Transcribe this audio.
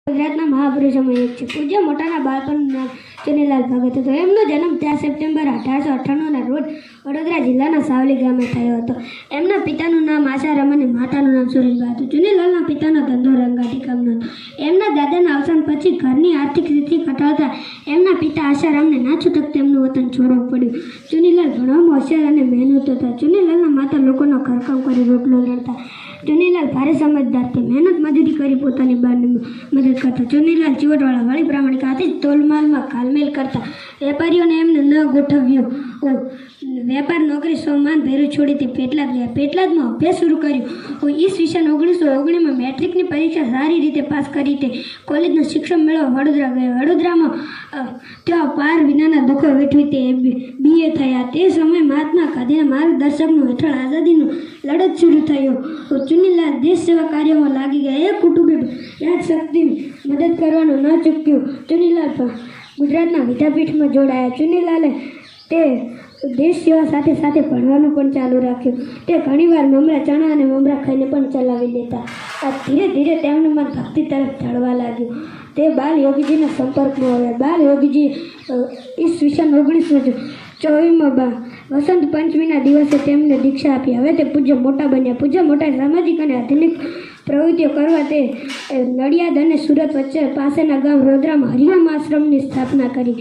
ગુજરાતના મહાપુરુષોમાં એક છે. પૂજ્ય મોટાના બાળપણનું નામ ચુનીલાલ ભગત હતું. એમનો જન્મ 4 સપ્ટેમ્બર 1898ના રોજ વડોદરા જિલ્લાના સાવલી ગામે થયો હતો. એમના પિતાનું નામ આશારામ અને માતાનું નામ સુરેન્દ્ર હતું. ચુનીલાલના પિતાનો ધંધો રંગાટી કામનો હતો. એમના દાદાના અવસાન પછી ઘરની આર્થિક સ્થિતિ કટાળતા એમના પિતા આશારામને ના છૂટક તેમનું વતન છોડવું પડ્યું. ચુનીલાલ ભણવામાં હોશિયાર અને મહેનતુ હતા. ચુનીલાલના માતા લોકોનો ઘરકામ કરી રોટલો લડતા. ચુનીલાલ ભારે સમજદાર તે મહેનત મજૂરી કરી પોતાની બાને મદદ કરતા. ચુનીલાલ ચીવટવાળા વળી પ્રામાણિક આથી જ તોલમાલમાં કાલમેલ કરતા. વેપારીઓને એમને ન ગોઠવ્યું. વેપાર નોકરી સોમાન ભેરું છોડી તે પેટલાદ ગયા. પેટલાદમાં અભ્યાસ શરૂ કર્યો. ઈસવીસન 1919માં મેટ્રિકની પરીક્ષા સારી રીતે પાસ કરી તે કોલેજનું શિક્ષણ મેળવવા વડોદરા ગયા. વડોદરામાં ત્યાં પાર વિનાના દુઃખો વેઠવી તે BA થયા. તે સમયે મહાત્મા ગાંધીના માર્ગદર્શકનું હેઠળ આઝાદીનું લડત શરૂ થયો. ચુનીલાલ દેશ સેવા કાર્યમાં લાગી ગયા. એક કુટુંબે યાદશક્તિની મદદ કરવાનું ન ચૂક્યું. ચુનીલાલ ગુજરાતના વિદ્યાપીઠમાં જોડાયા. ચુનીલાલે તે દેશ સેવા સાથે સાથે ભણવાનું પણ ચાલુ રાખ્યું. તે ઘણીવાર મમરા ચણા અને મમરા ખાઈને પણ ચલાવી લેતા. ધીરે ધીરે તેમનું મન ભક્તિ તરફ ઢળવા લાગ્યું. તે બાલ યોગીજીના સંપર્કમાં આવ્યા. બાલ યોગીજી ઈસવીસન 1924માં વસંત પંચમીના દિવસે તેમને દીક્ષા આપી. હવે તે પૂજ્ય મોટા બન્યા. પૂજ્ય મોટા સામાજિક અને આધુનિક પ્રવૃત્તિઓ કરવા તે નડિયાદ અને સુરત વચ્ચે પાસેના ગામ રોદરામાં હરિઓમ આશ્રમની સ્થાપના કરી.